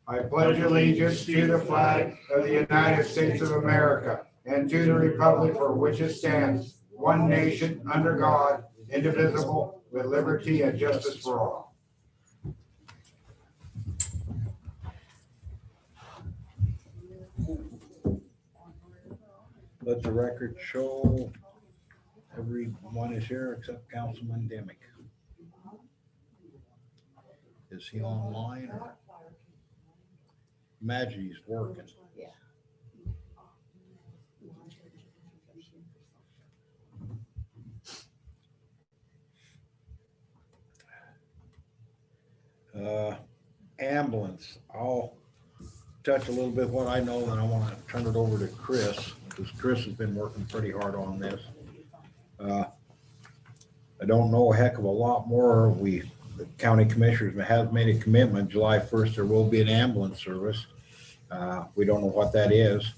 I pledge allegiance to the flag of the United States of America and to the republic for which it stands, one nation, under God, indivisible, with liberty and justice for all. Let the record show everyone is here except Councilman Demick. Is he online? Or? Imagine he's working. Yeah. Ambulance. I'll touch a little bit what I know, and I want to turn it over to Chris, because Chris has been working pretty hard on this. I don't know a heck of a lot more. The county commissioners have made a commitment. July 1st, there will be an ambulance service. We don't know what that is.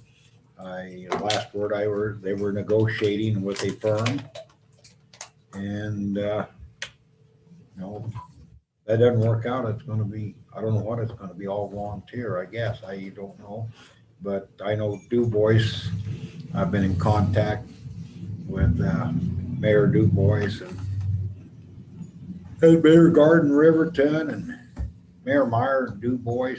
Last word I heard, they were negotiating with a firm, and that doesn't work out. It's going to be, I don't know what it's going to be, all volunteer, I guess. I don't know, but I know Du Bois. I've been in contact with Mayor Du Bois and Mayor Garden Riverton and Mayor Meyer and Du Bois.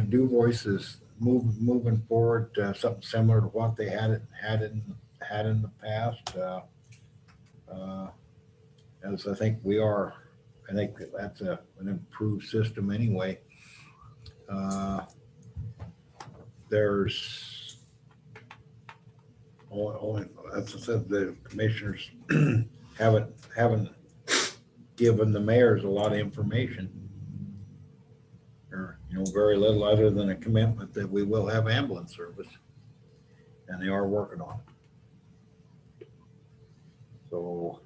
Du Bois is moving forward something similar to what they had in the past. As I think we are. I think that's an improved system anyway. There's, as I said, the commissioners haven't given the mayors a lot of information, or very little other than a commitment that we will have ambulance service, and they are working on it. So,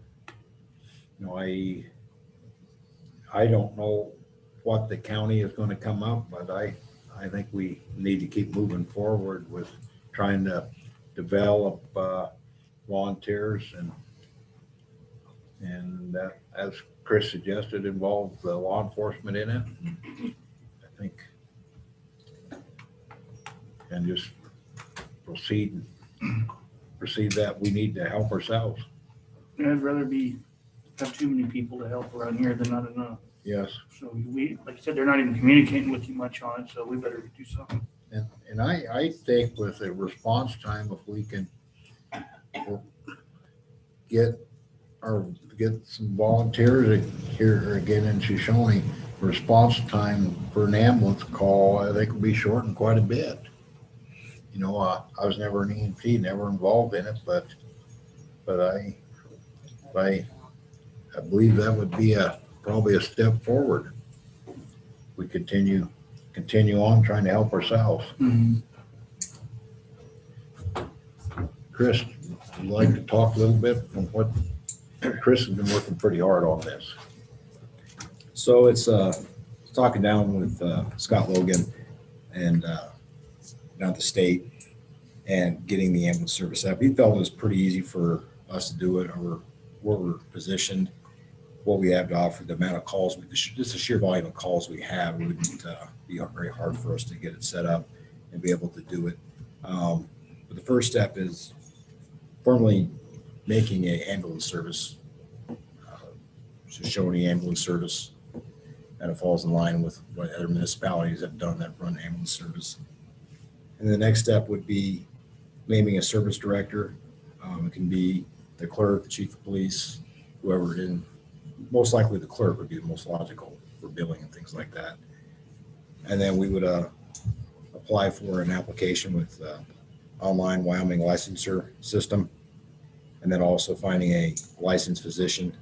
I don't know what the county is going to come up, but I think we need to keep moving forward with trying to develop volunteers, and that, as Chris suggested, involve the law enforcement in it. I think, and just proceed that we need to help ourselves. I'd rather have too many people to help around here than not enough. Yes. So like I said, they're not even communicating with you much on it, so we better do something. And I think with a response time, if we can get some volunteers here again in Shoshoni, response time for an ambulance call, I think will be shortened quite a bit. I was never an EMT, never involved in it, but I believe that would be probably a step forward. We continue on trying to help ourselves. Mm-hmm. Chris, would you like to talk a little bit from what Chris has been working pretty hard on this? So it's talking down with Scott Logan and down at the state and getting the ambulance service up. He felt it was pretty easy for us to do it over where we're positioned, what we have to offer, the amount of calls, just the sheer volume of calls we have, it wouldn't be very hard for us to get it set up and be able to do it. But the first step is formally making an ambulance service, Shoshoni ambulance service, and it falls in line with what other municipalities have done that run ambulance service. And the next step would be naming a service director. It can be the clerk, the chief of police, whoever in, most likely the clerk would be the most logical for billing and things like that. And then we would apply for an application with online Wyoming licensure system, and then also finding a licensed physician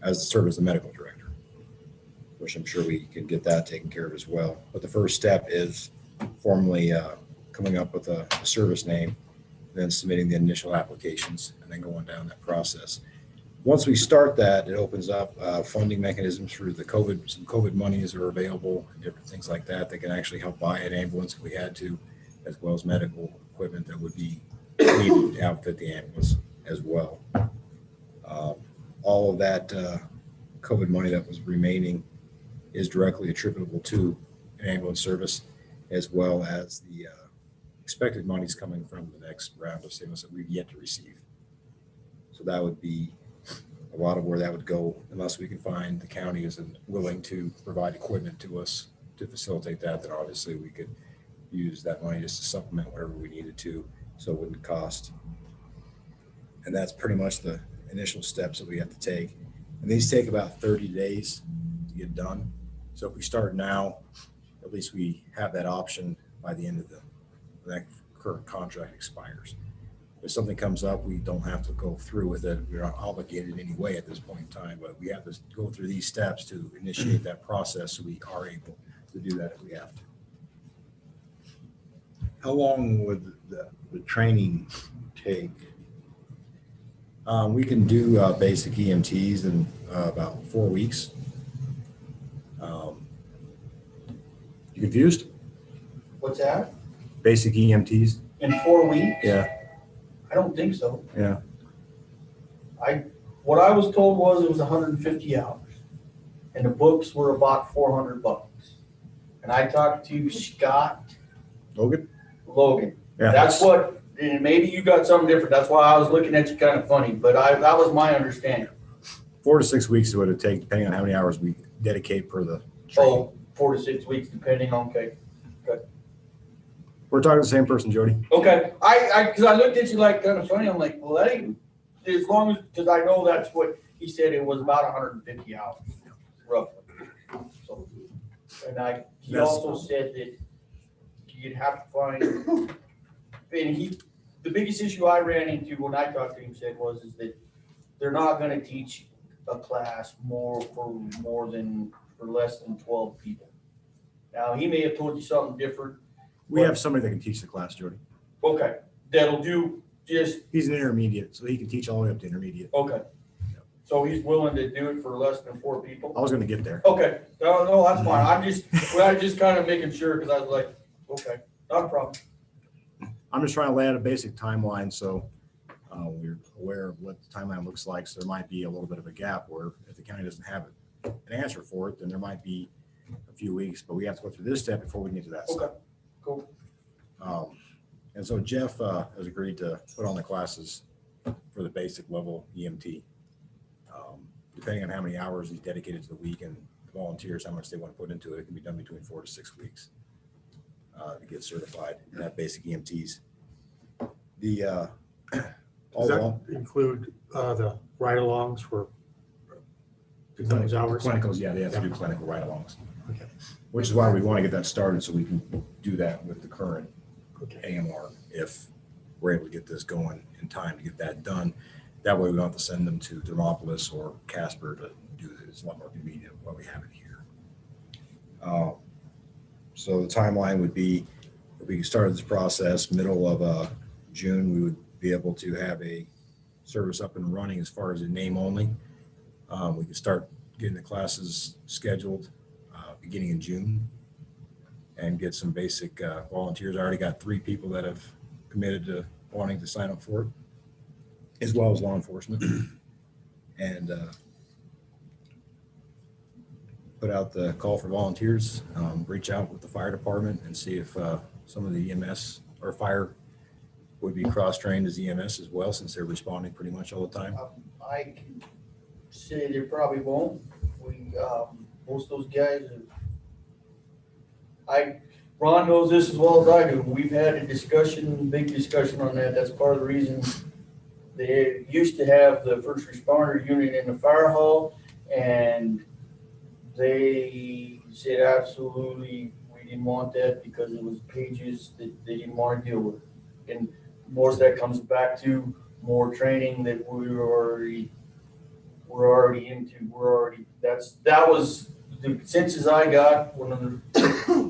as to serve as the medical director, which I'm sure we can get that taken care of as well. But the first step is formally coming up with a service name, then submitting the initial applications, and then going down that process. Once we start that, it opens up funding mechanisms through the some COVID monies are available, and different things like that that can actually help buy an ambulance if we had to, as well as medical equipment that would be needed to outfit the ambulance as well. All of that COVID money that was remaining is directly attributable to in ambulance service, as well as the expected monies coming from the next round of stimulus that we've yet to receive. So that would be a lot of where that would go, unless we can find the county isn't willing to provide equipment to us to facilitate that, then obviously we could use that money just to supplement whatever we needed to, so it wouldn't cost. And that's pretty much the initial steps that we have to take. And these take about 30 days to get done. So if we start now, at least we have that option by the end of that current contract expires. If something comes up, we don't have to go through with it. We're not obligated anyway at this point in time, but we have to go through these steps to initiate that process so we are able to do that if we have to. How long would the training take? We can do basic EMTs in about 4 weeks. You confused? What's that? Basic EMTs? In 4 weeks? Yeah, I don't think so. yeah. What I was told was it was 150 hours. And the books were about $400. And I talked to Scott Logan? Logan. Yeah. That's what, and maybe you got something different. That's why I was looking at you kind of funny, but that was my understanding. 4 to 6 weeks is what it takes, depending on how many hours we dedicate per the training. Oh, 4 to 6 weeks, depending on, okay. We're talking the same person, Jody. Okay, because I looked at you like kind of funny. I'm like, well, that ain't, as long as, because I know that's what he said, it was about 150 hours, roughly. So, and he also said that you'd have to find, and the biggest issue I ran into when I talked to him is that they're not gonna teach a class for less than 12 people. Now, he may have told you something different. We have somebody that can teach the class, Jody. Okay, that'll do just, He's an intermediate, so he can teach all the way up to intermediate. okay. So he's willing to do it for less than 4 people? I was gonna get there. Okay, no, that's fine. I'm just kind of making sure, because I was like, okay, not a problem. I'm just trying to lay out a basic timeline, so we're aware of what the timeline looks like. So there might be a little bit of a gap where if the county doesn't have an answer for it, then there might be a few weeks, but we have to go through this step before we can get to that step. Okay, cool. And so Jeff has agreed to put on the classes for the basic level EMT. Depending on how many hours he's dedicated to the week and volunteers, how much they want to put into it, it can be done between 4 to 6 weeks to get certified in that basic EMTs. Does that include the ride-alongs for those hours? Clinicals, yeah, they have to do clinical ride-alongs. Okay. Which is why we want to get that started so we can do that with the current Okay. AMR if we're able to get this going in time to get that done. That way we don't have to send them to Thermopolis or Casper to do this. It's a lot more convenient while we have it here. So the timeline would be, if we started this process middle of June, we would be able to have a service up and running as far as a name only. We could start getting the classes scheduled beginning in June and get some basic volunteers. I already got 3 people that have committed to wanting to sign up for it, as well as law enforcement, and put out the call for volunteers, reach out with the fire department and see if some of the EMS or fire would be cross-trained as EMS as well, since they're responding pretty much all the time. I can say they probably won't. Most of those guys, Ron knows this as well as I do. We've had a discussion, big discussion on that. That's part of the reason they used to have the first responder unit in the fire hall, and they said absolutely we didn't want that because it was pages that they didn't want to deal with. And most of that comes back to more training that we're already into. That was the census I got when,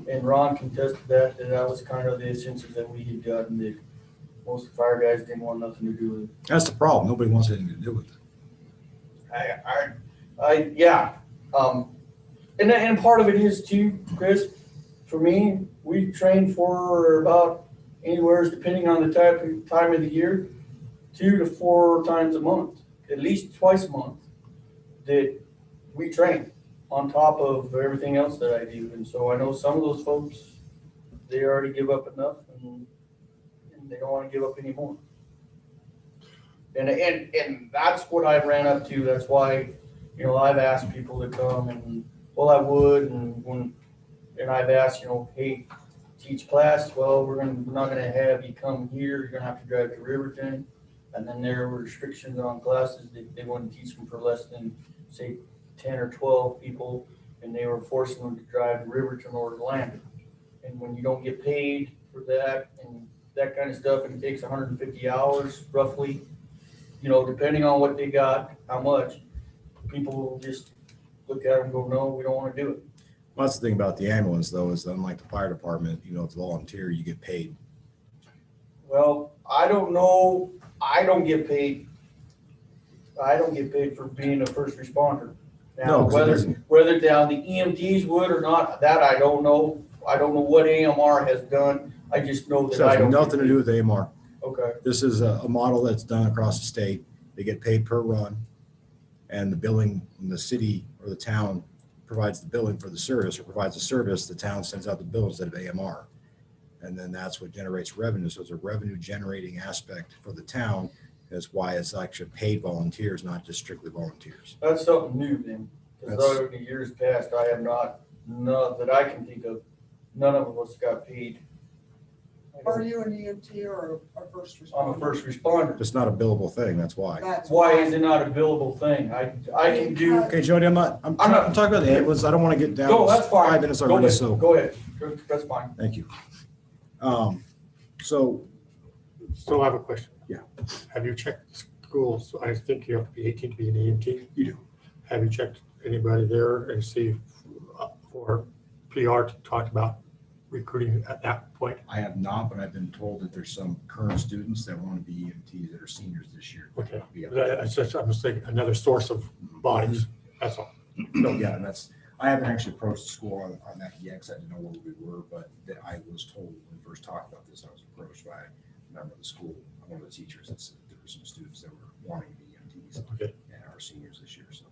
and Ron contested that was kind of the census that we had gotten, that most of the fire guys didn't want nothing to do with it. That's the problem. Nobody wants anything to do with it. Yeah. And part of it is too, Chris, for me, we train for about anywhere, depending on the time of the year, 2 to 4 times a month, at least twice a month, that we train. on top of everything else that I do. And so I know some of those folks, they already give up enough and they don't want to give up anymore. And that's what I ran up to. That's why, you know, I've asked people to come and, well, I would, and I've asked, you know, hey, teach class. Well, we're not gonna have you come here. You're gonna have to drive to Riverton. And then there were restrictions on classes. They wouldn't teach them for less than, say, 10 or 12 people, and they were forcing them to drive to Riverton or Orlando. And when you don't get paid for that and that kind of stuff, and it takes 150 hours roughly, you know, depending on what they got, how much, people will just look at it and go, no, we don't want to do it. Well, that's the thing about the ambulance though, is unlike the fire department, you know, it's volunteer, you get paid. Well, I don't know. I don't get paid. I don't get paid for being a first responder. Now, No, 'cause it doesn't. whether down the EMTs would or not, that I don't know. I don't know what AMR has done. I just know This that I has don't. nothing to do with AMR. Okay. This is a model that's done across the state. They get paid per run, and the billing, when the city or the town provides the billing for the service or provides a service, the town sends out the bill instead of AMR. And then that's what generates revenue. So it's a revenue generating aspect for the town. That's why it's actually paid volunteers, not just strictly volunteers. That's something new then. Because That's- over the years past, I have not that I can think of, none of us got paid. Are you an EMT or a first responder? I'm a first responder. It's not a billable thing. That's why. That's Why is it not a billable thing? I can do. Okay, Jody, I'm not- talking about the ambulance. I don't want to get down. No, that's fine. 5 minutes Go already, ahead. so Go ahead. That's fine. thank you. So So I have a question. Yeah. Have you checked schools? I think you have to be 18 to be an EMT. you do. Have you checked anybody there and see for PR to talk about recruiting at that point? I have not, but I've been told that there's some current students that want to be EMTs that are seniors this year. Okay. Be up. That's just, I'm just thinking another source of bodies. That's all. No, yeah, and I haven't actually approached the school on that yet, because I didn't know where we were, but that I was told when we first talked about this, I was approached by a member of the school, one of the teachers, that said there were some students that were wanting to be EMTs Okay. and are seniors this year, so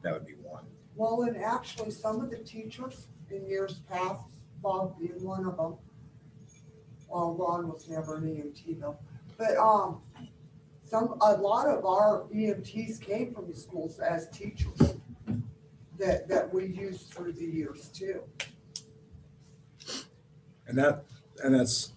that would be one. Well, and actually, some of the teachers in years past, Bob being one of them, well, Ron was never an EMT though, but, a lot of our EMTs came from the schools as teachers that we used through the years too. And that's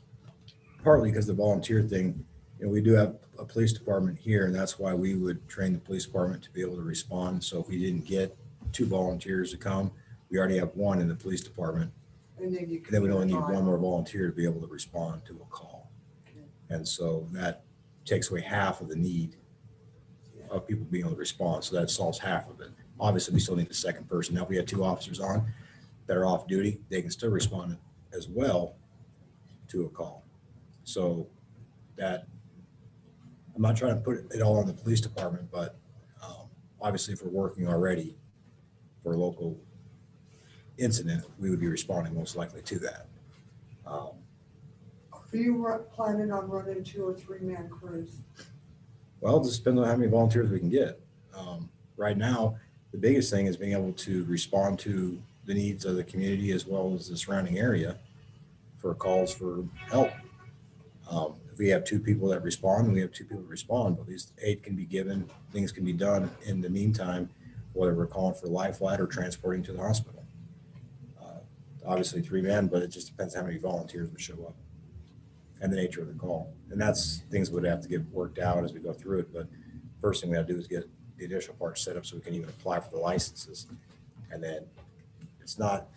partly because the volunteer thing, you know, we do have a police department here, and that's why we would train the police department to be able to respond. So if we didn't get 2 volunteers to come, we already have 1 in the police department. And then you. And then we'd only need combine 1 more volunteer to be able to respond to a call. And so that takes away half of the need of people being able to respond. So that solves half of it. Obviously, we still need the second person. Now, if we had 2 officers on that are off duty, they can still respond as well to a call. So that, I'm not trying to put it all on the police department, but obviously if we're working already for a local incident, we would be responding most likely to that. Are you planning on running 2 or 3 man crews? Well, it just depends on how many volunteers we can get. Right now, the biggest thing is being able to respond to the needs of the community as well as the surrounding area for calls for help. If we have 2 people that respond, we have 2 people that respond, but at least aid can be given, things can be done in the meantime, whether we're calling for life flight or transporting to the hospital. Obviously 3 men, but it just depends how many volunteers would show up and the nature of the call. And that's things would have to get worked out as we go through it. But first thing we have to do is get the initial part set up so we can even apply for the licenses. And then it's not,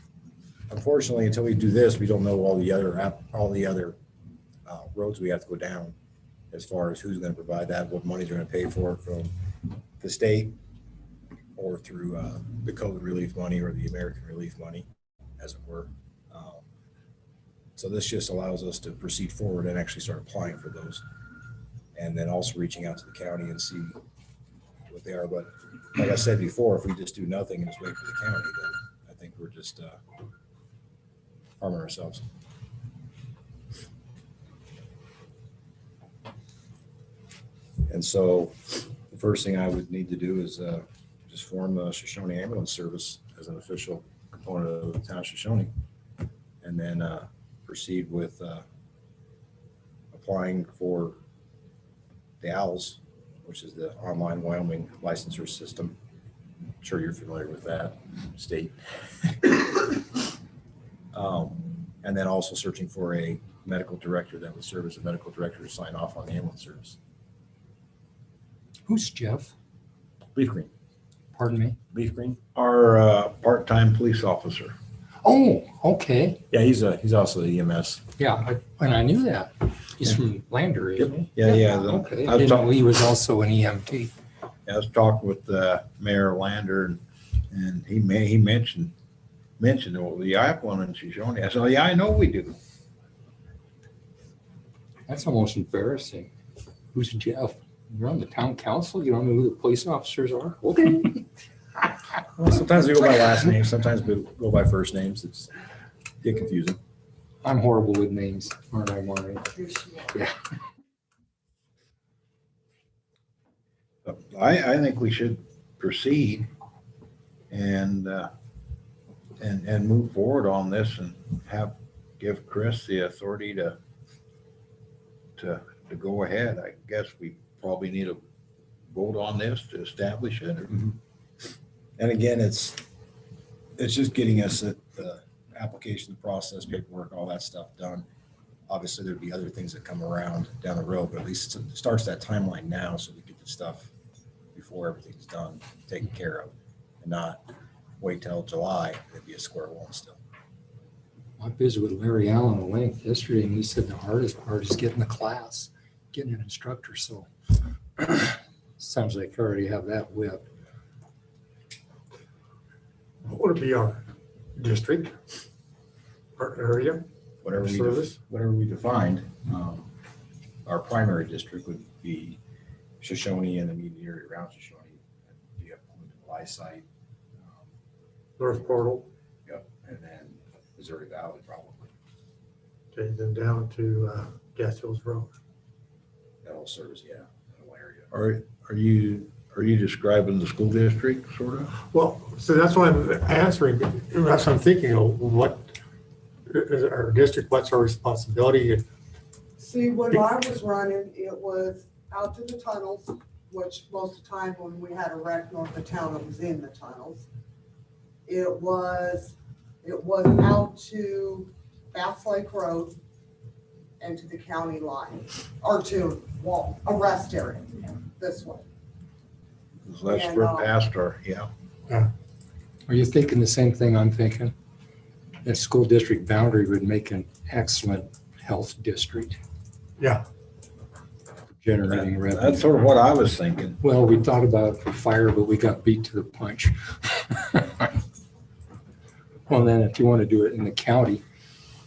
unfortunately, until we do this, we don't know all the other roads we have to go down as far as who's going to provide that, what money they're going to pay for it from the state or through the COVID relief money or the American relief money, as it were. So this just allows us to proceed forward and actually start applying for those. And then also reaching out to the county and see what they are. But like I said before, if we just do nothing and just wait for the county, then I think we're just harming ourselves. And so the first thing I would need to do is just form the Shoshoni Ambulance Service as an official component of the town of Shoshoni. And then proceed with applying for the OWLS, which is the Online Wyoming Licensure System. I'm sure you're familiar with that state. And then also searching for a medical director that would serve as a medical director to sign off on the ambulance service. Who's Jeff? Leaf Green. Pardon me? Leaf Green? Our part-time police officer. Oh, okay. Yeah, he's also the EMS. Yeah, and I knew that. He's from Lander, isn't he? Yeah. Okay. I I was didn't know talking, he was also an EMT. I was talking with Mayor Lander, and he mentioned, well, the Apple and Shoshoni. I said, oh, yeah, I know we do. That's almost embarrassing. Who's Jeff? You're on the town council? You don't know who the police officers are? Okay. Well, sometimes we go by last names, sometimes we go by first names. It's get confusing. I'm horrible with names, aren't I, Maureen? Yeah. I think we should proceed and move forward on this and give Chris the authority to go ahead. I guess we probably need a vote on this to establish it. And again, it's just getting us the application, the process, paperwork, all that stuff done. Obviously, there'd be other things that come around down the road, but at least it starts that timeline now so we get the stuff before everything's done, taken care of, and not wait till July, it'd be a square one still. I visited with Larry Allen at length yesterday, and he said the hardest part is getting the class, getting an instructor. So sounds like I already have that whipped. What would be our district, our area, Whatever our we, service? whatever we defined, our primary district would be Shoshoni and the immediate area around Shoshoni. You have the Y site, North Portal, yep, and then Missouri Valley probably. okay, then down to Gas Hills Road. That whole service, yeah, that whole area. Are you describing the school district, sort of? Well, so that's why I'm answering, that's what I'm thinking, what is our district, what's our responsibility? See, when I was running, it was out to the tunnels, which most of the time when we had a wreck north of town, it was in the tunnels. It was out to Bass Lake Road and to the county line, or to a rest area, this way. That's And, for past our, yeah. Are you thinking the same thing I'm thinking? That school district boundary would make an excellent health district, Yeah, generating revenue. That's sort of what I was thinking. Well, we thought about it for fire, but we got beat to the punch. Well, then if you want to do it in the county,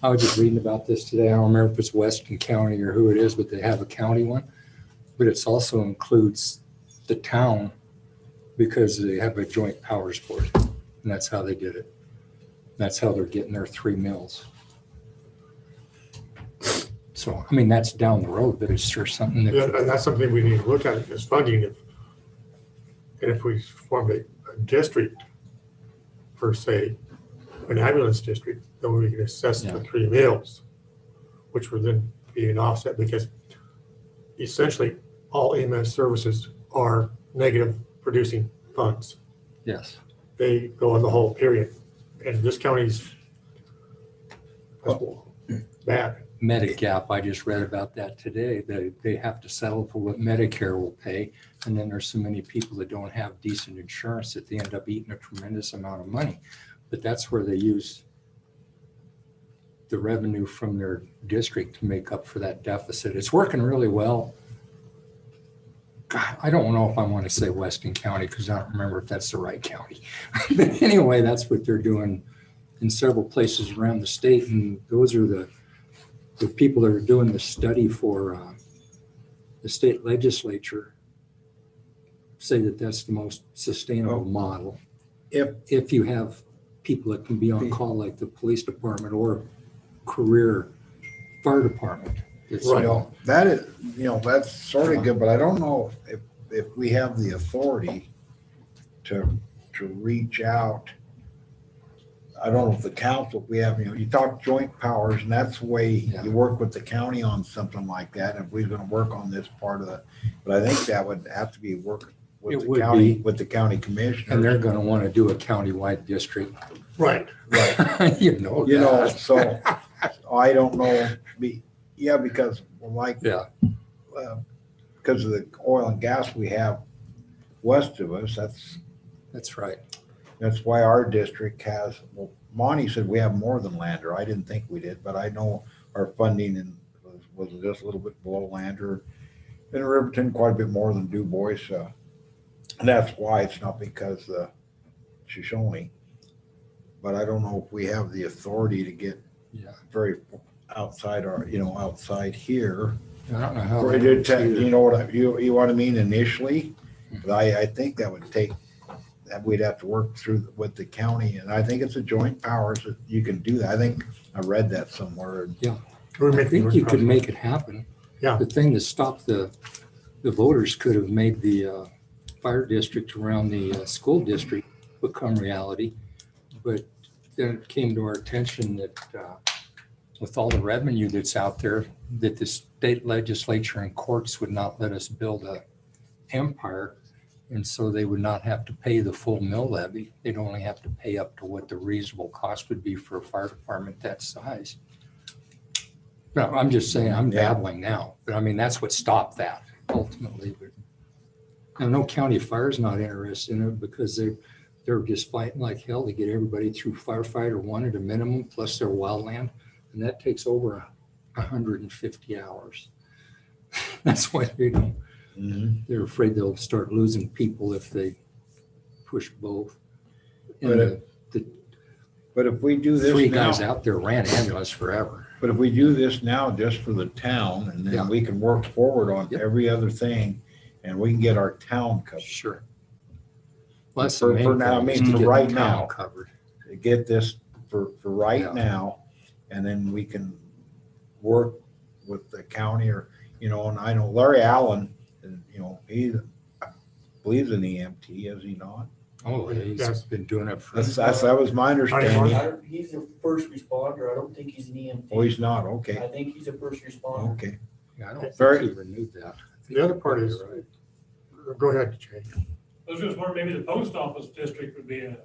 I was just reading about this today. I don't remember if it's Weston County or who it is, but they have a county one. But it also includes the town because they have a joint powers board. And that's how they did it. That's how they're getting their 3 mills. So, I mean, that's down the road, but it's sure something yeah, that, and that's something we need to look at is funding. And if we form a district, per se, an ambulance district, then we can assess the 3 mills, which would then be an offset because essentially all EMS services are negative producing funds. yes. They go on the whole period. And this county's bad. Medigap, I just read about that today. They have to settle for what Medicare will pay. And then there's so many people that don't have decent insurance that they end up eating a tremendous amount of money. But that's where they use the revenue from their district to make up for that deficit. It's working really well. God, I don't know if I want to say Weston County because I don't remember if that's the right county. But anyway, that's what they're doing in several places around the state. And those are the people that are doing the study for the state legislature say that that's the most sustainable model. If you have people that can be on call like the police department or career fire department. It's, Right. That is, that's sort of good, but I don't know if we have the authority to reach out. I don't know if the council, we have, you talk joint powers, and that's the way Yeah. you work with the county on something like that. If we're gonna work on this part of the, but I think that would have to be work with It the would county, be. with the county And commissioners. they're gonna want to do a countywide district. Right. You know You know, that. so I don't know, because like, Yeah, because of the oil and gas we have west of us, that's right. that's why our district has, well, Monty said we have more than Lander. I didn't think we did, but I know our funding was just a little bit below Lander. In Riverton, quite a bit more than Du Bois. And that's why it's not because Shoshoni. But I don't know if we have the authority to get Yeah. very outside outside here. I don't know how. Or that works either. you know what you want to mean initially? But I think that would take, that we'd have to work through with the county, and I think it's a joint powers that you can do that. I think I read that somewhere. We're I making think you could make it happen. Yeah. The thing that stopped the voters could have made the fire district around the school district become reality. But then it came to our attention that with all the revenue that's out there, that the state legislature and courts would not let us build a empire. And so they would not have to pay the full mill levy. They'd only have to pay up to what the reasonable cost would be for a fire department that size. No, I'm just saying, I'm Yeah. dabbling now, but I mean, that's what stopped that ultimately. But I know county fire's not interested in it because they're just fighting like hell to get everybody through firefighter one at a minimum, plus their wildland. And that takes over 150 hours. That's why they don't. Mhm. They're afraid they'll start losing people if they push both. And But the But if we do this three now, guys out there ran ambulance forever. but if we do this now just for the town, and Yeah. then we can work forward on Yep. every other thing, and we can get our town covered. Sure. Well, that's For- the main for now, thing, I is mean, to for get the right town now. covered. Get this for right Yeah. now, and then we can work with the county and I know Larry Allen, he believes in EMT, is he not? Oh, he's Yes. been doing it for. That was my understanding. He's a first responder. I don't think he's an EMT. Oh, he's not, okay, I think he's a first responder. okay. Yeah, I don't Very- think he renewed that. I think The other you're part probably is- right. Go ahead, Jay. I was just wondering, maybe the post office district could be a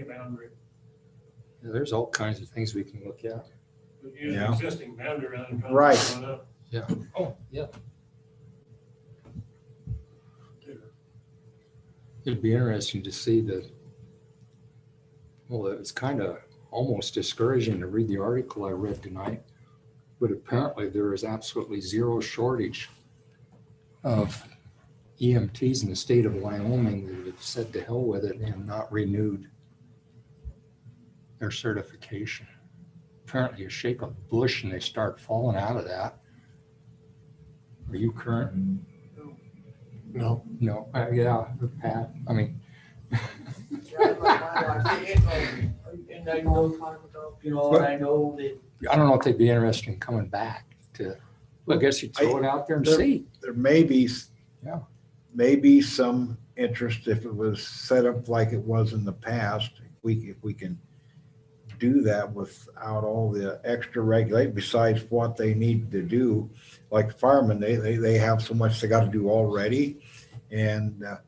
boundary. Yeah, there's all kinds of things we can look at. But use Yeah. an existing boundary rather than. Right. trying to run up. Oh, yeah. It'd be interesting to see it's kind of almost discouraging to read the article I read tonight, but apparently there is absolutely zero shortage of EMTs in the state of Wyoming that have said to hell with it and not renewed their certification. Apparently you shake a bush and they start falling out of that. Are you current? No. No, yeah, Pat, I mean, And I know, and I know that I don't know if they'd be interested in coming back to, well, I guess you throw it out there and see. There may be. Yeah. Maybe some interest if it was set up like it was in the past. If we can do that without all the extra regulation besides what they need to do. Like firemen, they have so much they got to do already. And the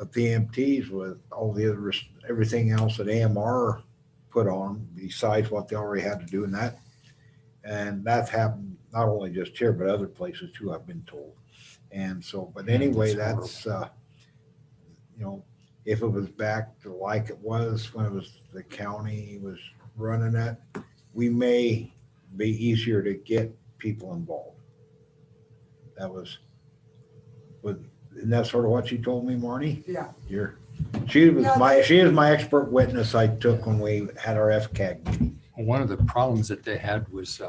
EMTs with all the other, everything else that AMR put on them besides what they already had to do and that's happened not only just here, but other places too, I've been told. And so, but anyway, That's that's, if it was back to like it was when it was the county was running it, we may be easier to get people involved. Isn't that sort of what you told me, Marnie? Yeah. She is Yeah, my expert witness I took when we had our FCAG meeting. One of the problems that they had was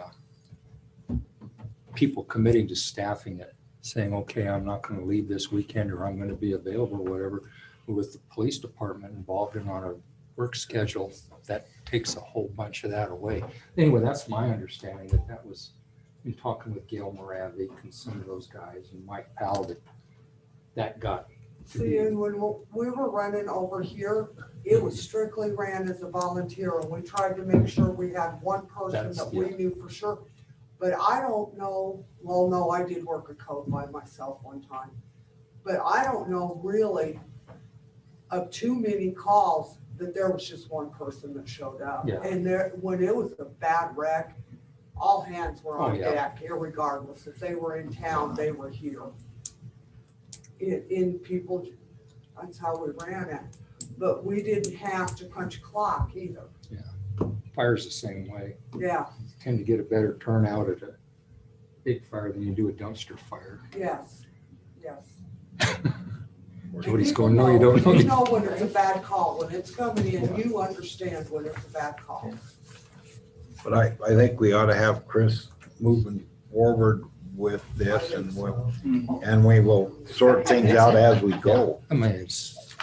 people committing to staffing it, saying, okay, I'm not going to leave this weekend or I'm going to be available or whatever. With the police department involved in on a work schedule, that takes a whole bunch of that away. Anyway, that's my understanding that was in talking with Gail Moravik and some of those guys and Mike Powell that got See, and when we were running over here, it was strictly ran as a volunteer, and we tried to make sure we had one person That's- that we knew for sure. But I don't know, well, no, I did work a code by myself one time. But I don't know really of too many calls that there was just one person that showed up. Yeah. And there, when it was a bad wreck, all hands were on Oh, yeah. deck, irregardless. If they were in town, they were here. In people, that's how we ran it. But we didn't have to punch a clock either. Fire's the same way. Yeah, Tend to get a better turnout at a big fire than you do a dumpster fire. yes, yes. Jody's People going, no, you don't know. You know when it's a bad call, when it's coming in, you understand when it's a bad call. But I think we ought to have Chris moving forward with this, and we will sort things out as we go. I mean, it's,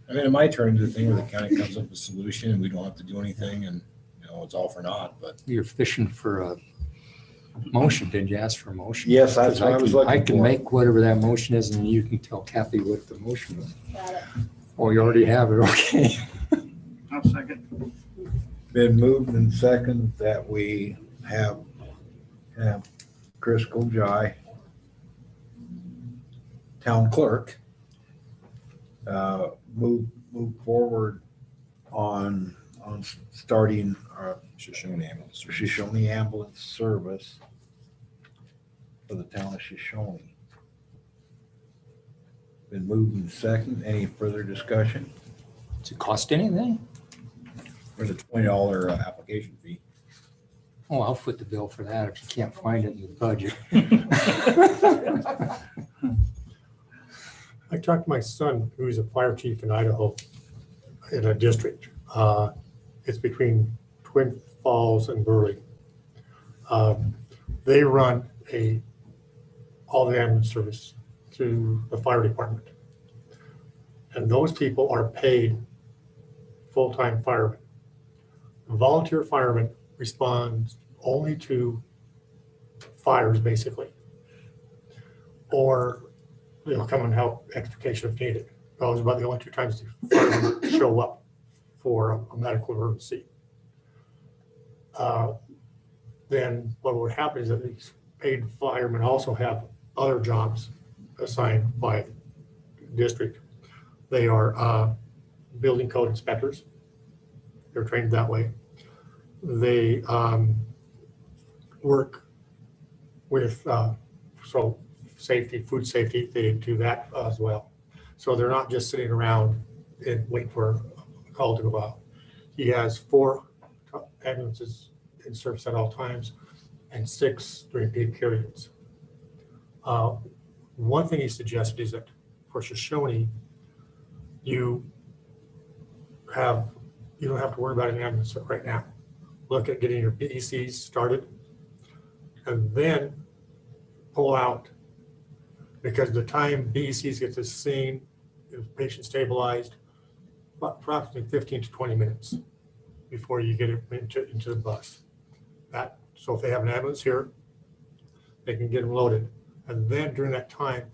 I mean, in my terms, the thing where the county comes up with a solution and we don't have to do anything and, you know, it's all for naught, but you're fishing for a motion. Didn't you ask for a motion? Yes, that's what I was looking I can for. make whatever that motion is, and you can tell Kathy what the motion is. Oh, you already have it, okay. I'll second. Been moved and second that we have Chris Kojai, town clerk, move forward on starting our Shoshone ambulance. Shoshoni ambulance service for the town of Shoshoni. Been moved and second. Any further discussion? Does it cost anything? There's a $20 application fee. Oh, I'll foot the bill for that if you can't find it in the budget. I talked to my son, who's a fire chief in Idaho, in a district. It's between Twin Falls and Burley. They run all the ambulance service through the fire department. And those people are paid full-time firemen. Volunteer firemen respond only to fires, basically. Or they'll come and help extrication if needed. Those are about the only two times the firemen show up for a medical emergency. Then what would happen is that these paid firemen also have other jobs assigned by district. They are building code inspectors. They're trained that way. They work with safety, food safety. They do that as well. So they're not just sitting around and waiting for a call to go out. He has 4 ambulances in service at all times and 6 during peak periods. One thing he suggested is that for Shoshone, you don't have to worry about an ambulance right now. Look at getting your BECs started and then pull out, because the time BECs get to the scene, the patient stabilized, about approximately 15 to 20 minutes before you get it into the bus. So if they have an ambulance here, they can get them loaded. And then during that time,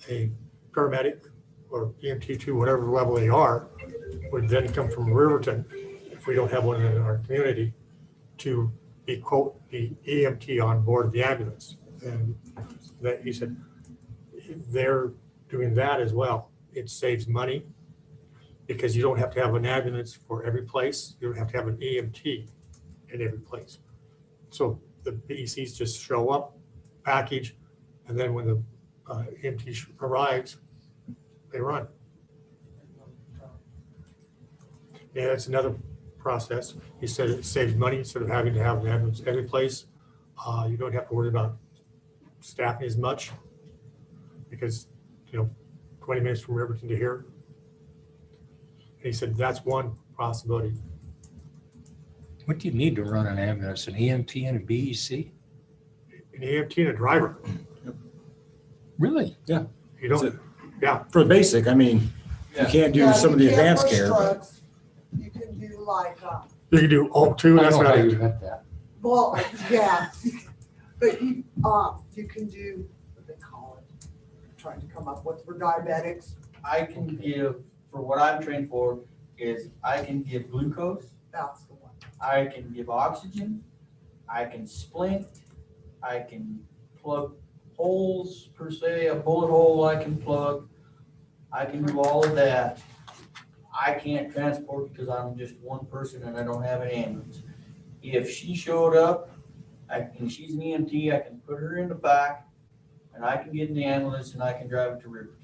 a paramedic or EMT2, whatever level they are, would then come from Riverton, if we don't have one in our community, to be, quote, the EMT on board the ambulance. And that he said, they're doing that as well. It saves money because you don't have to have an ambulance for every place. You don't have to have an EMT in every place. So the BECs just show up, package, and then when the EMT arrives, they run. Yeah, that's another process. He said it saves money instead of having to have an ambulance every place. You don't have to worry about staffing as much because, 20 minutes from Riverton to here. And he said that's one possibility. What do you need to run an ambulance? An EMT and a BEC? An EMT and a driver. Really? You don't, yeah. For the basic, I mean, you can't do Yeah, some of you the can't advanced push care, but drugs. You can do like, You can do all 2. I That's know what how I you got that. well, yeah, but you can do, what they call it, trying to come up with for diabetics. I can give, for what I'm trained for, is I can give glucose, That's the one. I can give oxygen, I can splint, I can plug holes per se, a bullet hole I can plug. I can do all of that. I can't transport because I'm just one person and I don't have an ambulance. If she showed up, and she's an EMT, I can put her in the back and I can get in the ambulance and I can drive it to Riverton.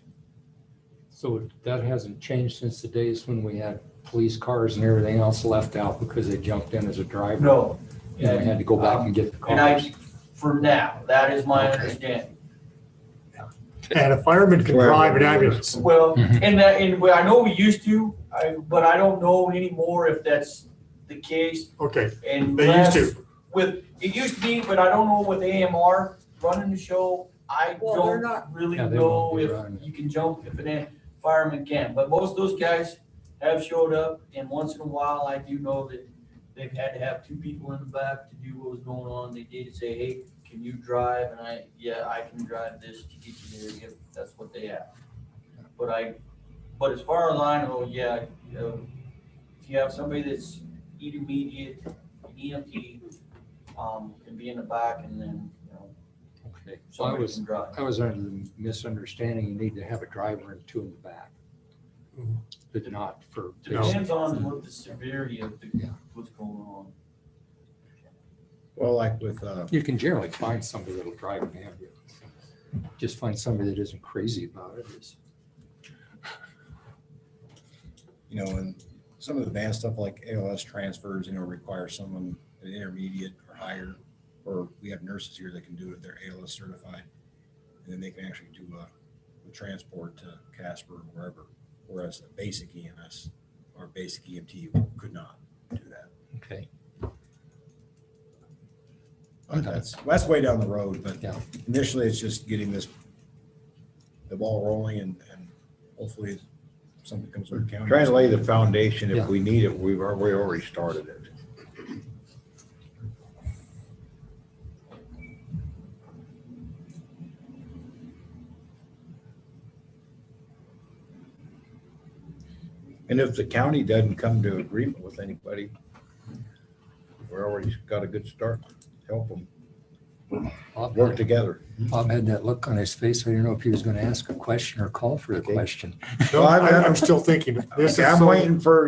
So that hasn't changed since the days when we had police cars and everything else left out because they jumped in as a driver. No. And we had to go back and get the And cars. for now, that is my Okay. understanding. And a fireman can Where drive an everybody is. ambulance. Well, Mhm. and I know we used to, but I don't know anymore if that's the case. Okay, And they used to. it used to be, but I don't know with AMR running the show, I Well, they're don't not- really Yeah, they know won't be if running. you can jump, if an fireman can. But most of those guys have showed up, and once in a while, I do know that they've had to have two people in the back to do what was going on. They did say, hey, can you drive? And I can drive this to get you there, if that's what they have. But as far as I know, yeah, you know, if you have somebody that's intermediate, an EMT, can be in the back and then, you know, Okay. So I somebody was, can drive. I was under the misunderstanding you need to have a driver and two in the back. Mhm. But not for. No. Depends on what the severity of Yeah. what's going on. Well, like with, You can generally find somebody that'll drive an ambulance. Just find somebody that isn't crazy about it. You know, and some of the advanced stuff like ALS transfers, require someone an intermediate or higher, or we have nurses here that can do it. They're ALS certified. And then they can actually do a transport to Casper or wherever, whereas the basic EMS or basic EMT could not do that. Okay. But that's way down the road, but Yeah. initially it's just getting the ball rolling and hopefully something comes with the county. trying to lay the foundation. Yeah. If we need it, we already started it. And if the county doesn't come to agreement with anybody, we're already got a good start. Help them work together. Bob had that look on his face. I didn't know if he was going to ask a question or call for a Okay. question. No, Well, I'm still thinking. This is I'm so- waiting for,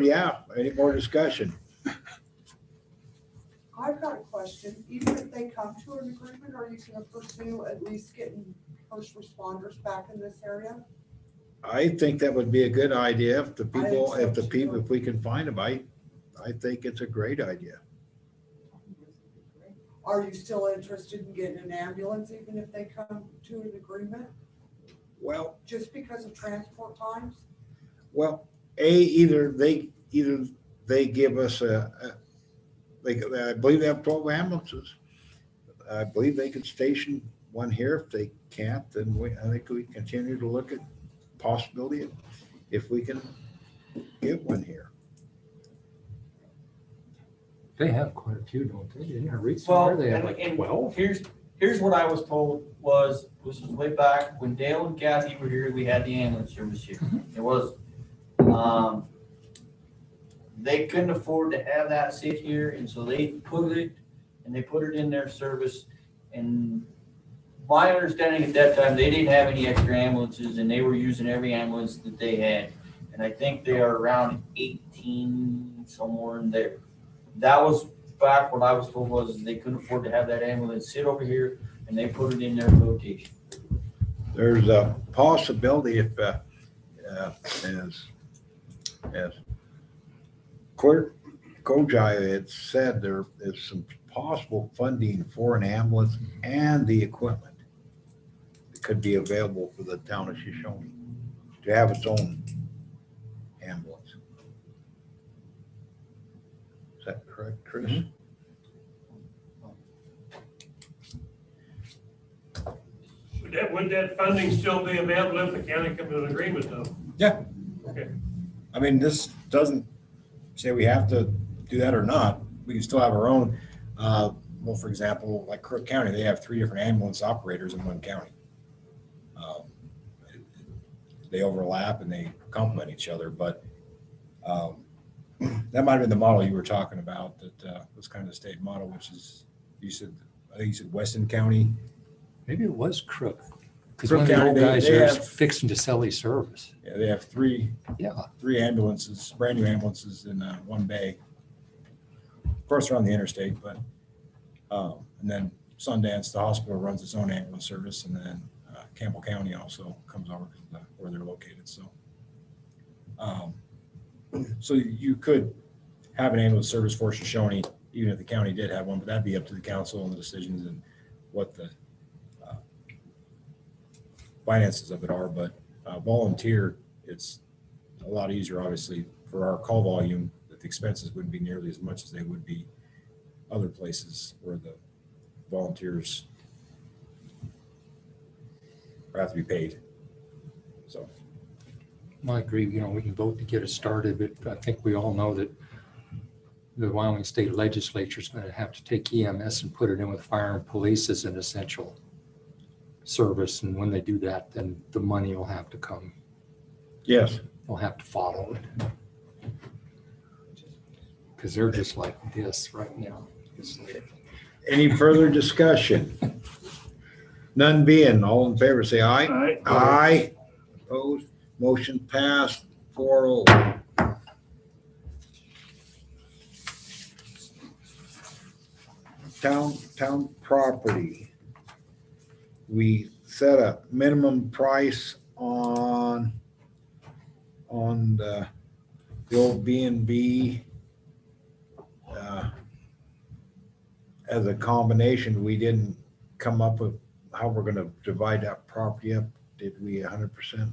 any more discussion? I've got a question. Even if they come to an agreement, are you gonna pursue at least getting first responders back in this area? I think that would be a good idea if the I people, think so, too. if we can find them, I think it's a great idea. Are you still interested in getting an ambulance even if they come to an agreement, Well, just because of transport times? either they give us I believe they have 12 ambulances. I believe they could station one here. If they can't, then I think we continue to look at possibility of if we can get one here. They have quite a few, don't they? Didn't I read Well, somewhere they have and- like and 12? Here's what I was told this was way back when Dale and Kathy were here, we had the ambulance service here. It was, they couldn't afford to have that sit here, and so they put it in their service. And my understanding at that time, they didn't have any extra ambulances, and they were using every ambulance that they had. And I think they are around 18, somewhere in there. That was back what I was told was they couldn't afford to have that ambulance sit over here, and they put it in their rotation. There's a possibility if, as Clerk Kojai had said, there is some possible funding for an ambulance and the equipment that could be available for the town of Shoshoni to have its own ambulance. Is that correct, Chris? Would that funding still be available if the county come to an agreement though? Yeah. Okay. I mean, this doesn't say we have to do that or not. We can still have our own. Well, for example, like Crook County, they have 3 different ambulance operators in one county. they overlap and they complement each other, but that might have been the model you were talking about, that was kind of the state model, which is, I think you said Weston County. Maybe it was Crook. Because Crook one of the old County, guys they are have- fixing to sell his service. Yeah, they have three ambulances, brand new ambulances in one bay. Of course, they're on the interstate, but, and then Sundance, the hospital runs its own ambulance service, and then Campbell County also comes over where they're located, so. So you could have an ambulance service for Shoshoni, even if the county did have one, but that'd be up to the council and the decisions and what the finances of it are, but volunteer, it's a lot easier, obviously, for our call volume, that the expenses wouldn't be nearly as much as they would be other places where the volunteers have to be paid. So. I agree, we can vote to get it started, but I think we all know that the Wyoming State Legislature is going to have to take EMS and put it in with fire and police as an essential service. And when they do that, then the money will have to come. Yes. They'll have to follow it. Because they're just like this right now. It's like, Any further discussion? None being, all in favor, say aye. Aye. Aye. Opposed, motion passed 4-0. Town property. We set a minimum price on the old B and B. As a combination, we didn't come up with how we're gonna divide that property up. Did we 100%?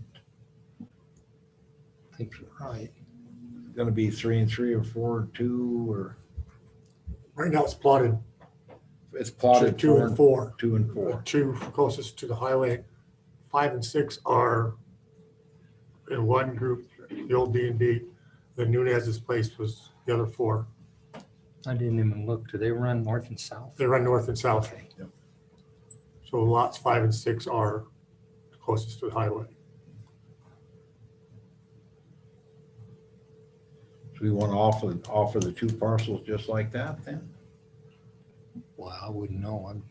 I think you're right. Gonna be 3 and 3 or 4 and 2, or Right now it's plotted it's plotted 2 and 4. 2 and The 4. two closest to the highway, 5 and 6 are in one group, the old B and B. The Nunez's place was the other 4. I didn't even look. Do they run north and south? They run north and south. Okay. So lots 5 and 6 are closest to the highway. So we want to offer the 2 parcels just like that then? Well, I wouldn't know.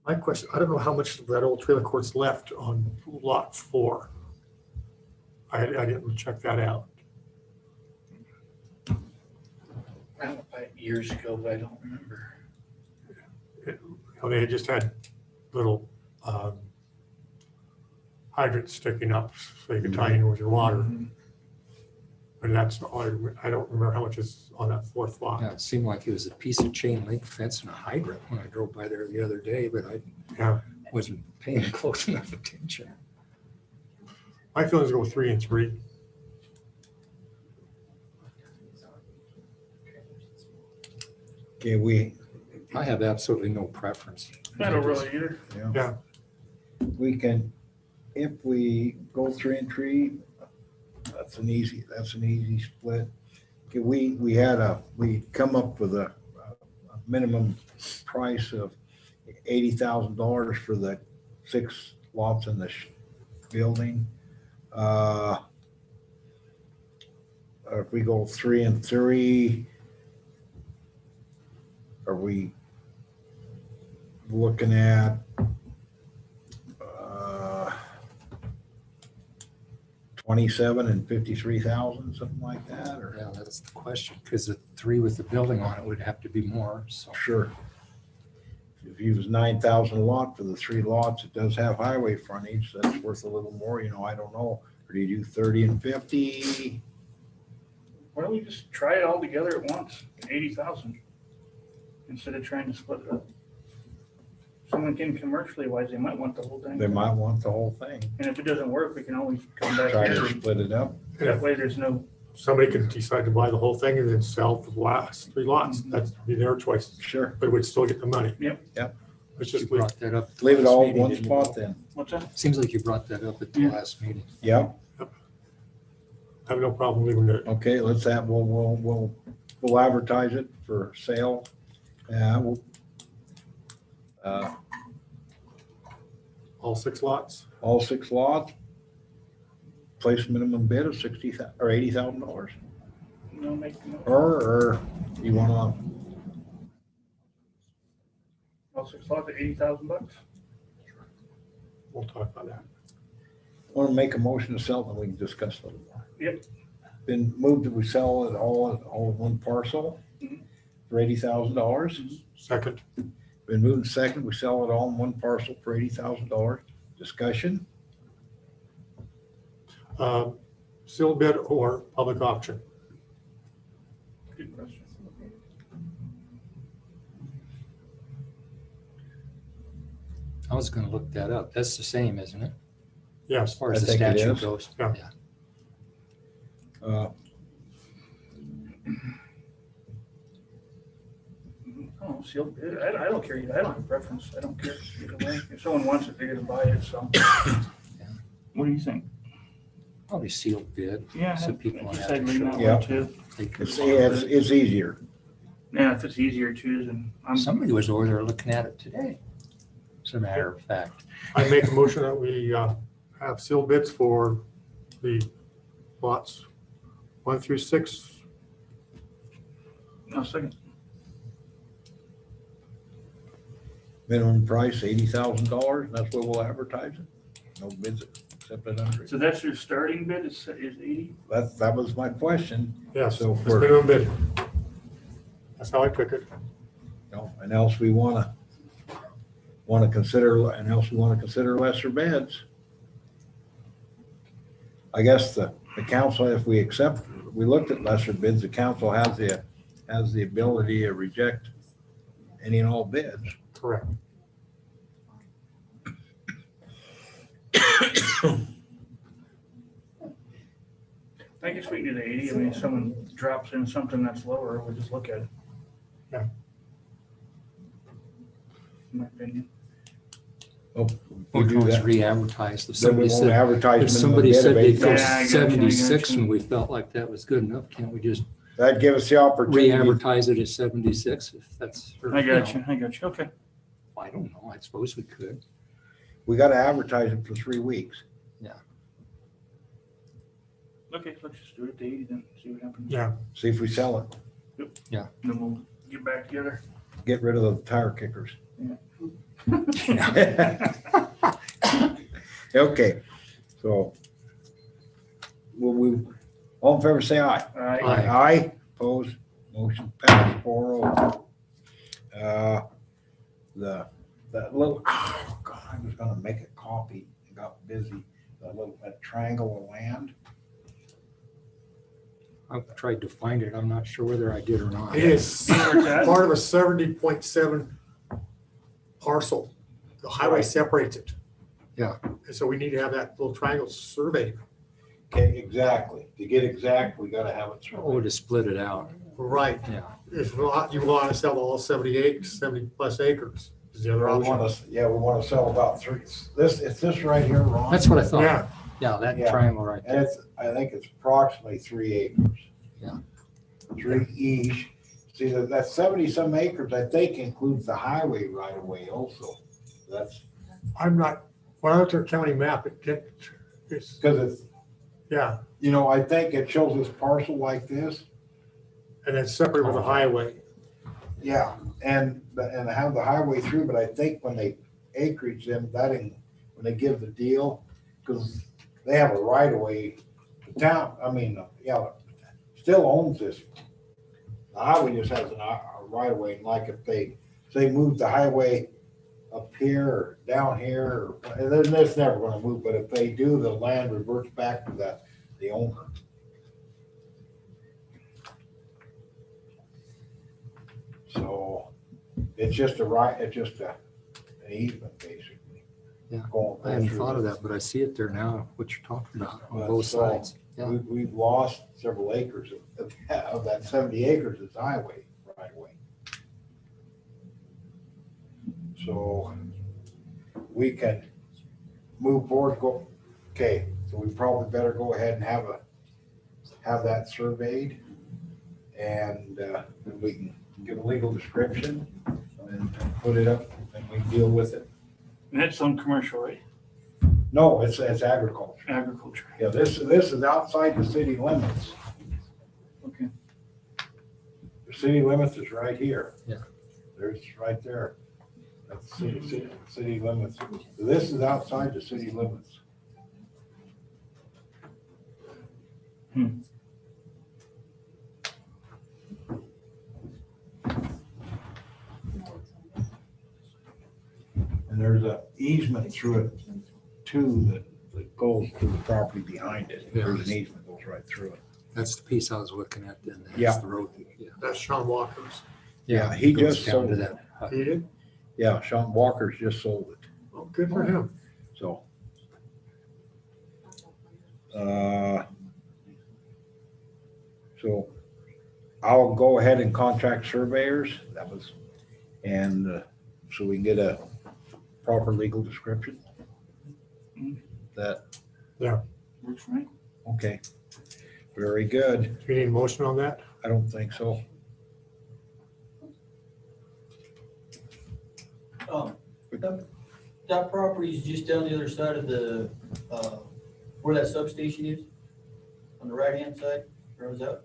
My question, I don't know how much of that old trailer court's left on lot 4. I didn't check that out. I don't know, years ago, but I don't remember. They had just had little hydrants sticking up so you could tie in with your water. And that's all I don't remember how much is on that 4th lot. Yeah, it seemed like it was a piece of chain link fence and a hydrant when I drove by there the other day, but I Yeah. wasn't paying close enough attention. My feelings go 3 and 3. Okay, I have absolutely no preference. I don't really either. Yeah. we can, if we go 3 and 3, that's an easy split. Okay, we come up with a minimum price of $80,000 for the 6 lots in the building. If we go 3 and 3, are we looking at 27 and 53,000, something like that, or? Yeah, that's the question, because the 3 with the building on it would have to be more, so. Sure. If you was 9,000 a lot for the 3 lots, it does have highway frontage, that's worth a little more, I don't know. Or do you do 30 and 50? Why don't we just try it all together at once, 80,000, instead of trying to split it up? Someone can commercially wise, they might want the whole thing. They might want the whole thing. And if it doesn't work, we can always come back Try here. to and split it up. That way there's no, Somebody could decide to buy the whole thing and then sell the last 3 lots. That'd be their choice, Sure. but we'd still get the money. Yep. Yep. Let's You just leave. brought that up. at the Leave it last all in meeting, one didn't you? spot then. what's that? Seems like you brought that up at the Yeah. last meeting. Yep. I have no problem leaving it. Okay, we'll advertise it for sale. All 6 lots? all 6 lots. Place minimum bid of or $80,000. No, make the motion. Or you wanna, All 6 lots at $80,000. We'll talk about that. wanna make a motion to sell, then we can discuss a little more. Yep. Been moved that we sell it all in one parcel Mhm. for $80,000. Second, Been moved second, we sell it all in one parcel for $80,000. Discussion? sealed bid or public auction? Good question. I was gonna look that up. That's the same, isn't it? As Yes, far as I the think it statute is. goes. Yeah. Uh, Oh, sealed bid. I don't care either. I don't have a preference. I don't care either way. If someone wants it, they're gonna buy it, so. What do you think? Probably sealed bid. Yeah. So people don't I have to agree on that Yeah. one too. it's easier. Yeah, if it's easier too, then I'm. Somebody was over there looking at it today, as a matter of fact. I make a motion that we have sealed bids for the lots 1 through 6. No, second. Minimum price, $80,000. That's what we'll advertise it. No bids accepted under it. So that's your starting bid is 80? That was my question. Yes, So it's for- minimum bid. That's how I took it. No, and else we wanna consider, and else we wanna consider lesser bids. I guess the council, if we looked at lesser bids, the council has the ability to reject any and all bids. Correct. I guess we can do the 80. I mean, if someone drops in something that's lower, we'll just look at it. Yeah. In my opinion. We Or do can always that. re-advertise. If Then we somebody won't said, advertise if minimum somebody bid said of they'd $80,000. go Yeah, I got you, I got 76 you. and we felt like that was good enough, can't we just That'd give us the opportunity. re-advertise it at 76 if that's? or, I got know, you. I got you. Okay. I don't know. I suppose we could. We gotta advertise it for 3 weeks. Okay, let's just do it at the 80 then. See what happens. Yeah, See if we sell it. Then we'll get back together. Get rid of the tire kickers. Okay, so we all in favor, say aye. All right. Aye. Aye, opposed, motion passed 4-0. That little, oh God, I was gonna make a copy and got busy. That triangle of land. I've tried to find it. I'm not sure whether I did or not. it is Where's that? part of a 70.7 parcel. The highway Right. separates it. Yeah. And so we need to have that little triangle surveyed. Okay, exactly. To get exact, we gotta have it. Oh, to split it out. Right. Yeah. If not, you want to sell all 70 plus acres is the other We option. wanna sell about 3. It's this right here, Ron. That's what I thought. Yeah, Yeah, that Yeah. triangle right And there. I think it's approximately 3 acres. Yeah. 3 each. See, that 70 some acres, I think includes the highway right away also. That's I'm not, when I looked at the county map, it's, because it's, yeah, I think it shows this parcel like this. and it's separated with a highway. Yeah, and have the highway through, but I think when they acreage them, when they give the deal, because they have a right of way, the town, still owns this. The highway just has a right of way, and like if they move the highway up here or down here, and then it's never gonna move, but if they do, the land reverts back to the owner. So it's just an easement basically. Yeah. Going I hadn't through thought of this. that, but I see it there now, what you're talking about on But both so, sides. Yeah. We've lost several acres of that 70 acres is highway right away. So we can move forward, so we probably better go ahead and have that surveyed. And then we can give a legal description and put it up and we deal with it. And that's on commercial, right? No, it's agriculture. Agriculture. Yeah, this is outside the city limits. Okay. The city limits is right here. Yeah. There's right there. That's city limits. This is outside the city limits. And there's a easement through it too that goes to the property behind it. Yeah. There's an easement goes right through it. That's the piece I was looking at then. That's Yeah. The road. Yeah. That's Sean Walker's. Yeah, he Goes just down to sold that. He did? Yeah, Sean Walker's just sold it, Oh, good for him. so. So I'll go ahead and contact surveyors, and so we can get a proper legal description. That, Works for me. okay, very good. Do you need a motion on that? I don't think so. That property is just down the other side of the, where that substation is, on the right-hand side, where was that?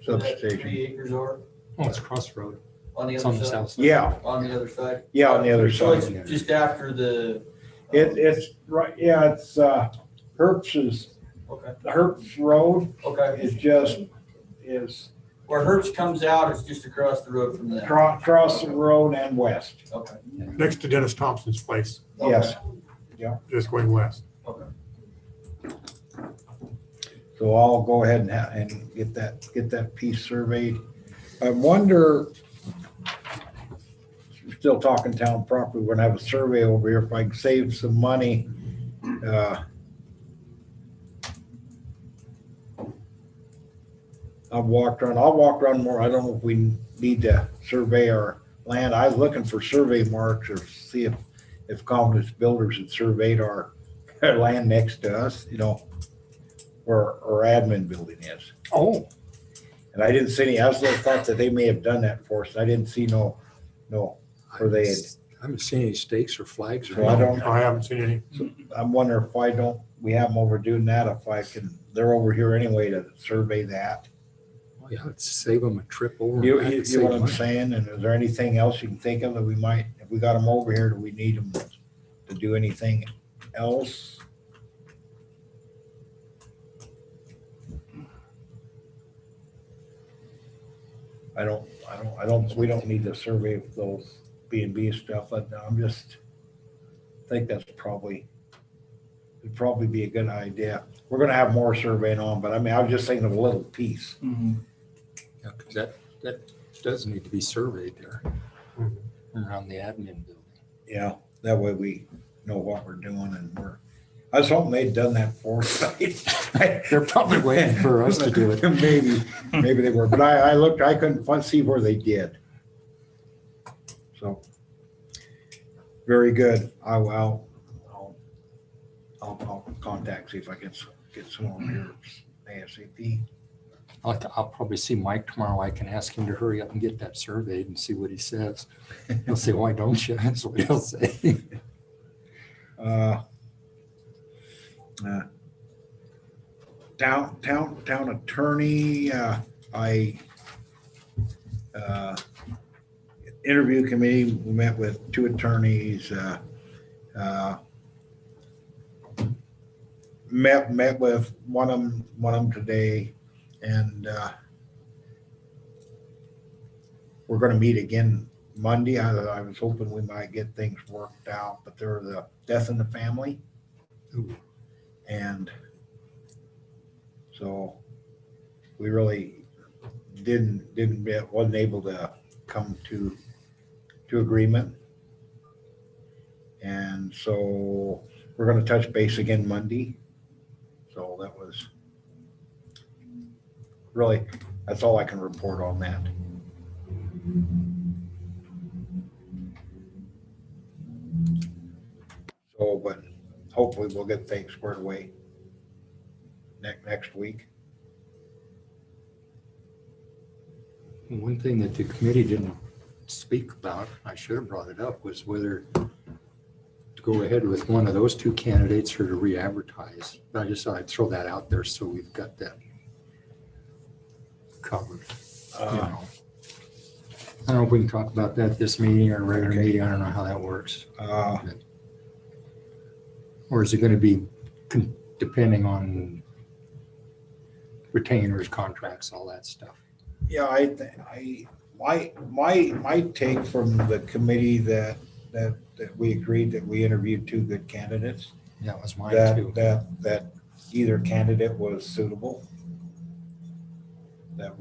Where that Substation. 3 acres are, Oh, it's Crossroad. on the It's on other the side? south side. Yeah, On the other side? yeah, on the other So side. it's just after the. It's right, yeah, it's, Okay, Herb's Road okay. is Where Hertz comes out, it's just across the road from that. across the road and west. Okay. Next to Dennis Thompson's place, Yes, just going west. Okay. so I'll go ahead and get that piece surveyed. I wonder, we're still talking town property, we're gonna have a survey over here, if I can save some money. I'll walk around more. I don't know if we need to survey our land. I was looking for survey marks or see if Confidence Builders had surveyed our land next to us, where our admin building is. Oh, And I didn't see any, I also thought that they may have done that for us. I didn't see no, where they had. I haven't seen any stakes or flags or So I anything. don't, I haven't seen any. I'm wondering if we have them over doing that, if I can, they're over here anyway to survey that. Oh, yeah, it'd save them a trip over. You and back know and save what I'm money. saying? And is there anything else you can think of that we might, if we got them over here, do we need them to do anything else? We don't need to survey those B&B stuff. I'm just, think that's it'd probably be a good idea. We're gonna have more surveying on, but I mean, I was just thinking of a little piece. Mm-hmm. Yeah, 'cause that does need to be surveyed there Mhm. around the admin building. Yeah, that way we know what we're doing and I was hoping they'd done that for us. They're probably waiting for us to do it. Maybe they were, but I looked, I couldn't see where they did. So, very good. I'll contact, see if I get some over here ASAP. I'll probably see Mike tomorrow. I can ask him to hurry up and get that surveyed and see what he says. He'll say, why don't you? That's what he'll say. Town attorney, interview committee, we met with two attorneys, met with one of them today, and we're gonna meet again Monday. I was hoping we might get things worked out, but there was a death in the family. Ooh. And so we really wasn't able to come to agreement. And so we're gonna touch base again Monday. So that was really, that's all I can report on that. So, but hopefully we'll get things squared away next week. One thing that the committee didn't speak about, I should have brought it up, was whether to go ahead with one of those two candidates or to re-advertise. But I just thought I'd throw that out there so we've got that covered. You know. I don't know if we can talk about that this meeting or a regular Okay. meeting. I don't know how that works. Uh, Or is it going to be depending on retainers, contracts, all that stuff? Yeah, my take from the committee that we agreed that we interviewed two good candidates, That was mine too. that either candidate was suitable, that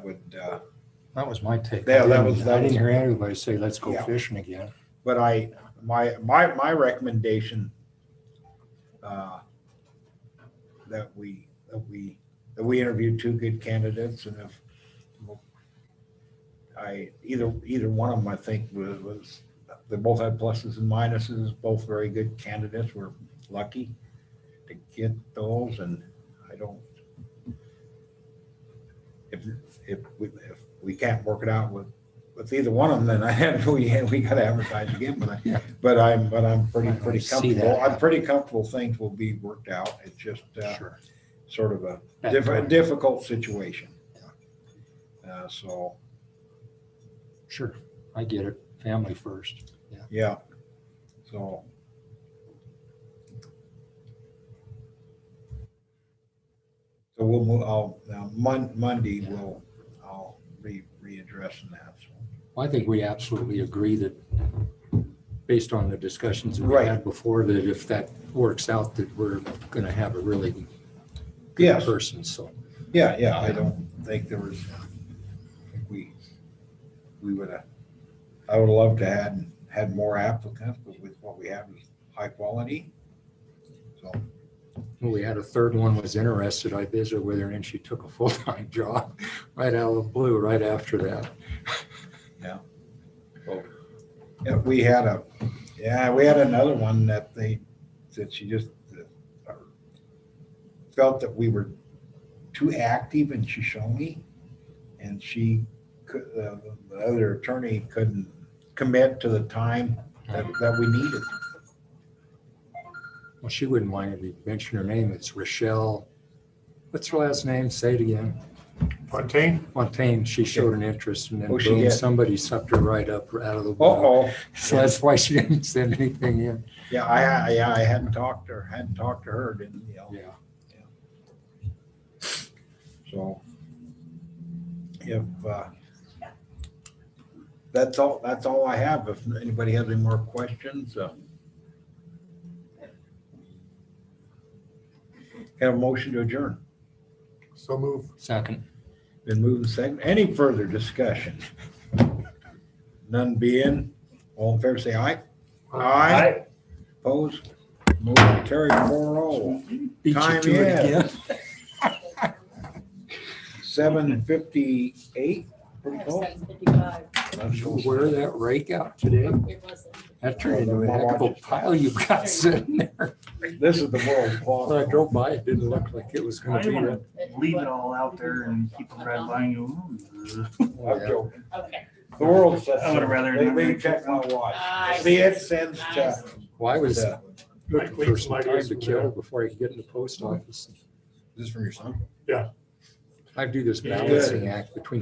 would, That was my take. Yeah, I that didn't- was- I didn't hear anybody say, let's go Yeah. fishing again. but my recommendation, that we interviewed two good candidates, and if either one of them, I think was, they both had pluses and minuses, both very good candidates. We're lucky to get those, and I don't, if we can't work it out with either one of them, then we gotta advertise again, but I'm pretty I see that. comfortable. I'm pretty comfortable things will be worked out. It's just, Sure. sort of a That's right. difficult situation. So, Sure. I get it. Family first. Yeah. yeah, so. So we'll move, Monday, I'll readdressing that, so. Well, I think we absolutely agree that based on the discussions that we Right. had before, that if that works out, that we're going to have a really good Yes. person. So Yeah, I don't think there was, I think we would have, I would have loved to had more applicants, but with what we have is high quality. So, when we had a third one was interested. I visited with her and she took a full-time job right out of the blue right after that. yeah, we had another one that she just felt that we were too active in Shoshoni, and she could, the other attorney couldn't commit to the time that we needed. Well, she wouldn't mind if you mention her name. It's Rochelle. What's her last name? Say it again. Fontaine? Fontaine. She showed an interest and then Oh, she boom, did? somebody sucked her right up out of the blue. Uh-oh. So that's why she didn't send anything in. Yeah, I hadn't talked to her, didn't, you know, Yeah. so. If, that's all I have. If anybody has any more questions, have a motion to adjourn. So move. Second. Been moved and seconded. Any further discussion? None being, all in favor, say aye. Aye. Opposed? Motion carried 4-0. Beat you Time to it is again. 7:58. Pretty close. 7:55. Did you wear that rake out today? It wasn't. That turned into a heck of a pile you've got sitting there. This is the world clock. When I drove by, it didn't look like it was I going to didn't be. want to leave it all out there and people drive by and go, I'm joking. Okay. The world says. I would've rather Let not. me check my watch. I See, it sends to. Well, I was to- looking for some time to kill before I could get in the post office. Is this from your son? I do this Yeah. balancing act between